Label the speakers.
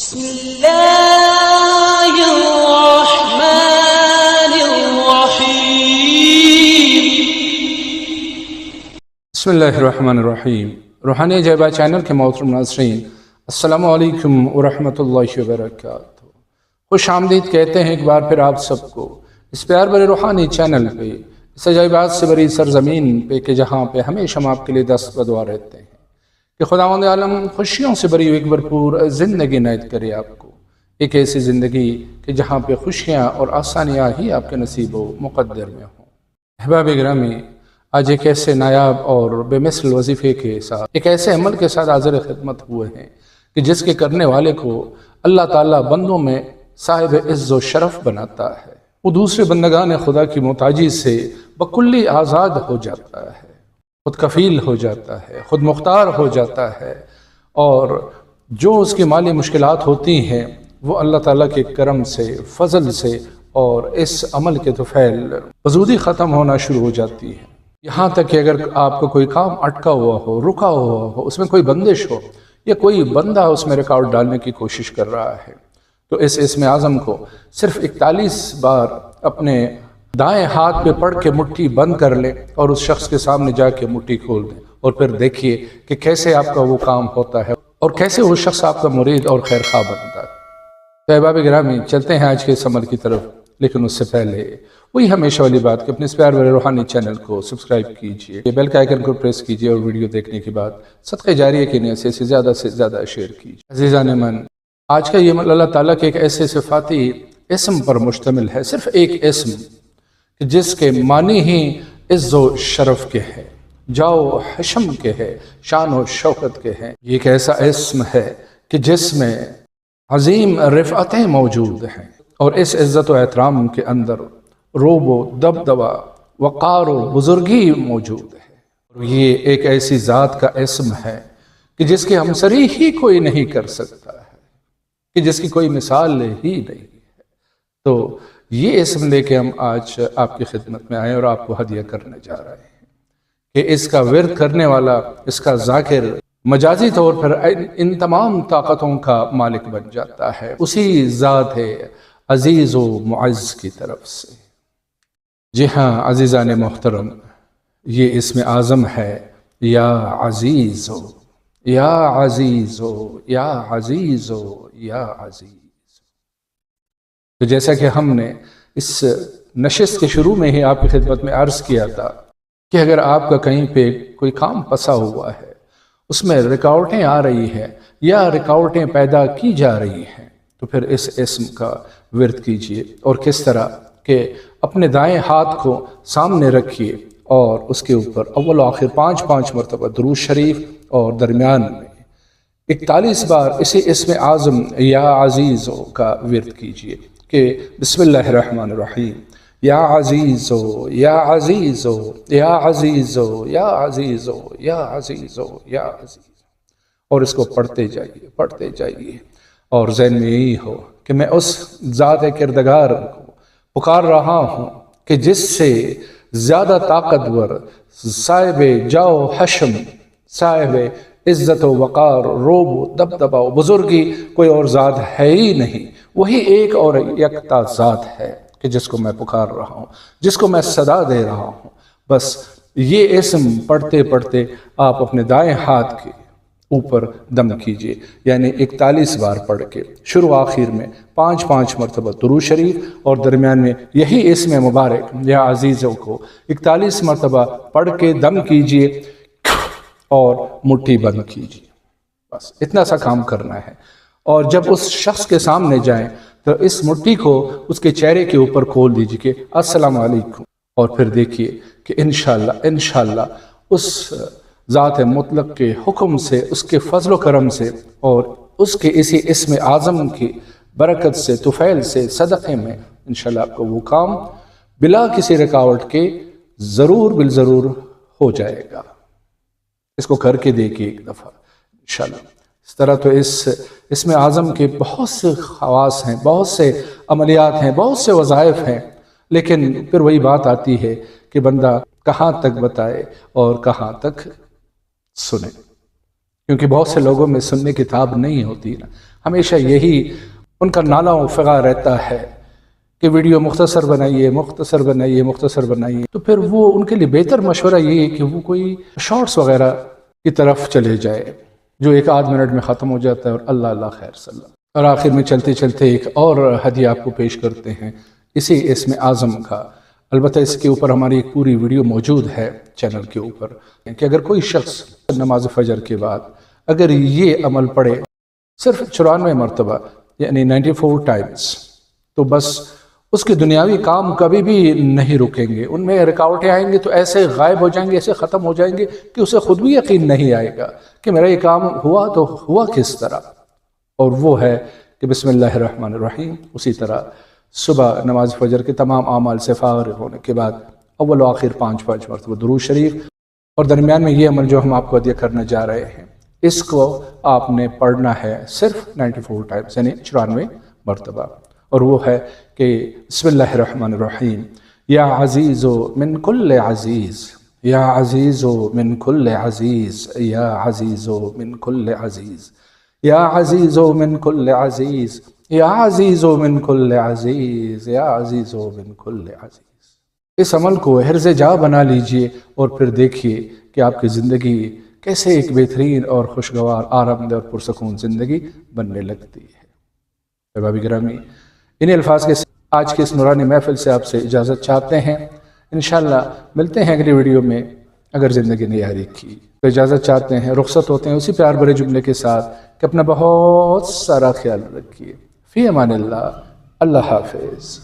Speaker 1: بسم اللہ الرحمن الرحیم۔
Speaker 2: بسم اللہ الرحمن الرحیم۔ روحانی جیبہ چینل کے محترم ناظرین، السلام علیکم ورحمۃ اللہ وبرکاتہ۔ خوش آمدید کہتے ہیں ایک بار پھر آپ سب کو اس پیار بھرے روحانی چینل پہ، اس عجائبات سے بری سرزمین پہ کہ جہاں پہ ہمیشہ ہم آپ کے لیے دست بدعا رہتے ہیں کہ خداوند عالم خوشیوں سے بری ایک بھرپور زندگی عنایت کرے آپ کو، ایک ایسی زندگی کہ جہاں پہ خوشیاں اور آسانیاں ہی آپ کے نصیب و مقدر میں ہوں۔ احباب گرامی، آج ایک ایسے نایاب اور بے مثل وظیفے کے ساتھ، ایک ایسے عمل کے ساتھ حاضر خدمت ہوئے ہیں کہ جس کے کرنے والے کو اللہ تعالیٰ بندوں میں صاحب عز و شرف بناتا ہے۔ وہ دوسرے بندگان خدا کی محتاجی سے بکلی آزاد ہو جاتا ہے، خود کفیل ہو جاتا ہے، خود مختار ہو جاتا ہے، اور جو اس کی مالی مشکلات ہوتی ہیں وہ اللہ تعالیٰ کے کرم سے، فضل سے اور اس عمل کے طفیل وجودی ختم ہونا شروع ہو جاتی ہے۔ یہاں تک کہ اگر آپ کو کوئی کام اٹکا ہوا ہو، رکا ہوا ہو، اس میں کوئی بندش ہو یا کوئی بندہ اس میں رکاوٹ ڈالنے کی کوشش کر رہا ہے، تو اس اسم اعظم کو صرف 41 بار اپنے دائیں ہاتھ پہ پڑھ کے مٹھی بند کر لیں اور اس شخص کے سامنے جا کے مٹھی کھول دیں، اور پھر دیکھیے کہ کیسے آپ کا وہ کام ہوتا ہے اور کیسے وہ شخص آپ کا مرید اور خیر خواہ بنتا ہے۔ تو احباب گرامی، چلتے ہیں آج کے اس عمل کی طرف، لیکن اس سے پہلے وہی ہمیشہ والی بات کہ اپنے اس پیار بھرے روحانی چینل کو سبسکرائب کیجئے، بیل کا آئیکن کو پریس کیجئے، اور ویڈیو دیکھنے کے بعد صدقہ جاریہ کی نیت سے زیادہ شیئر کیجئے۔ عزیزان من، آج کا یہ عمل اللہ تعالیٰ کے ایک ایسے صفاتی اسم پر مشتمل ہے، صرف ایک اسم کہ جس کے معنی ہی عز و شرف کے ہیں، جاؤ حشم کے ہے، شان و شوکت کے ہیں۔ یہ ایک ایسا اسم ہے کہ جس میں عظیم رفعتیں موجود ہیں، اور اس عزت و احترام کے اندر روب و دبدبہ، وقار و بزرگی موجود ہے۔ یہ ایک ایسی ذات کا اسم ہے کہ جس کے ہمسری ہی کوئی نہیں کر سکتا ہے، کہ جس کی کوئی مثال ہی نہیں ہے۔ تو یہ اسم لے کے ہم آج آپ کی خدمت میں آئے اور آپ کو ہدیہ کرنے جا رہے ہیں کہ اس کا ورد کرنے والا، اس کا ذاکر مجازی طور پر ان تمام طاقتوں کا مالک بن جاتا ہے، اسی ذات عزیز و معز کی طرف سے۔ جی ہاں عزیزان محترم، یہ اسم اعظم ہے یا عزیز ہو، یا عزیز ہو، یا عزیز ہو، یا عزیز۔ تو جیسا کہ ہم نے اس نشست کے شروع میں ہی آپ کی خدمت میں عرض کیا تھا کہ اگر آپ کا کہیں پہ کوئی کام پھنسا ہوا ہے، اس میں رکاوٹیں آ رہی ہیں یا رکاوٹیں پیدا کی جا رہی ہیں، تو پھر اس اسم کا ورد کیجئے، اور کس طرح کہ اپنے دائیں ہاتھ کو سامنے رکھیے اور اس کے اوپر اول و آخر 5 مرتبہ درود شریف، اور درمیان میں 41 بار اسی اسم اعظم یا عزیز کا ورد کیجئے کہ بسم اللہ الرحمن الرحیم، یا عزیز ہو، یا عزیز ہو، یا عزیز ہو، یا عزیز ہو، یا عزیز ہو، یا عزیز ہو، اور اس کو پڑھتے جائیے، اور ذہن میں یہی ہو کہ میں اس ذات کردگار کو پکار رہا ہوں کہ جس سے زیادہ طاقتور، صاحب جاؤ حشم، صاحب عزت و وقار، روب و دبدبہ و بزرگی کوئی اور ذات ہے ہی نہیں، وہی ایک اور یکتا ذات ہے کہ جس کو میں پکار رہا ہوں، جس کو میں صدا دے رہا ہوں۔ بس یہ اسم پڑھتے پڑھتے آپ اپنے دائیں ہاتھ کے اوپر دم کیجئے، یعنی 41 بار پڑھ کے شروع آخر میں 5 مرتبہ درود شریف، اور درمیان میں یہی اسم مبارک یا عزیزوں کو 41 مرتبہ پڑھ کے دم کیجئے اور مٹھی بند کیجئے۔ بس اتنا سا کام کرنا ہے، اور جب اس شخص کے سامنے جائیں تو اس مٹھی کو اس کے چہرے کے اوپر کھول دیجئے کہ السلام علیکم، اور پھر دیکھیے کہ انشاءاللہ اس ذات مطلق کے حکم سے، اس کے فضل و کرم سے، اور اس کے اسی اسم اعظم کی برکت سے، طفیل سے، صدقے میں انشاءاللہ آپ کو وہ کام بلا کسی رکاوٹ کے ضرور بالضرور ہو جائے گا۔ اس کو کر کے دیکھیے ایک دفعہ انشاءاللہ۔ اس طرح تو اس اسم اعظم کے بہت سے خواص ہیں، بہت سے عملیات ہیں، بہت سے وظائف ہیں، لیکن پھر وہی بات آتی ہے کہ بندہ کہاں تک بتائے اور کہاں تک سنے۔ کیونکہ بہت سے لوگوں میں سننے کی تاب نہیں ہوتی نا، ہمیشہ یہی ان کا نالا و فغا رہتا ہے کہ ویڈیو مختصر بنائیے مختصر بنائیے مختصر بنائیے، تو پھر وہ ان کے لیے بہتر مشورہ یہی ہے کہ وہ کوئی شارٹس وغیرہ کی طرف چلے جائے جو 1 آدھ منٹ میں ختم ہو جاتا ہے، اور اللہ اللہ خیر صلی اللہ۔ اور آخر میں چلتے چلتے ایک اور ہدیہ آپ کو پیش کرتے ہیں اسی اسم اعظم کا، البتہ اس کے اوپر ہماری ایک پوری ویڈیو موجود ہے چینل کے اوپر، کہ اگر کوئی شخص نماز فجر کے بعد اگر یہ عمل پڑھے صرف 94 مرتبہ یعنی 94 ٹائمز، تو بس اس کے دنیاوی کام کبھی بھی نہیں رکیں گے، ان میں رکاوٹیں آئیں گے تو ایسے غائب ہو جائیں گے، ایسے ختم ہو جائیں گے کہ اسے خود بھی یقین نہیں آئے گا کہ میرا یہ کام ہوا تو ہوا کس طرح۔ اور وہ ہے کہ بسم اللہ الرحمن الرحیم، اسی طرح صبح نماز فجر کے تمام اعمال سے فارغ ہونے کے بعد اول و آخر 5 مرتبہ درود شریف، اور درمیان میں یہ عمل جو ہم آپ کو ہدیہ کرنے جا رہے ہیں اس کو آپ نے پڑھنا ہے صرف 94 ٹائمز یعنی 94 مرتبہ، اور وہ ہے کہ بسم اللہ الرحمن الرحیم، یا عزیز من کل عزیز، یا عزیز من کل عزیز، یا عزیز من کل عزیز، یا عزیز من کل عزیز، یا عزیز من کل عزیز، یا عزیز من کل عزیز۔ اس عمل کو حرز جا بنا لیجئے اور پھر دیکھیے کہ آپ کی زندگی کیسے ایک بہترین اور خوشگوار آرام دہ اور پرسکون زندگی بننے لگتی ہے۔ احبابی گرامی، انہی الفاظ کے آج کی اس نورانی محفل سے آپ سے اجازت چاہتے ہیں، انشاءاللہ ملتے ہیں اگلی ویڈیو میں اگر زندگی نے یاری کی تو اجازت چاہتے ہیں، رخصت ہوتے ہیں اسی پیار بھرے جملے کے ساتھ کہ اپنا بہت سارا خیال رکھیے، فی امان اللہ، اللہ حافظ۔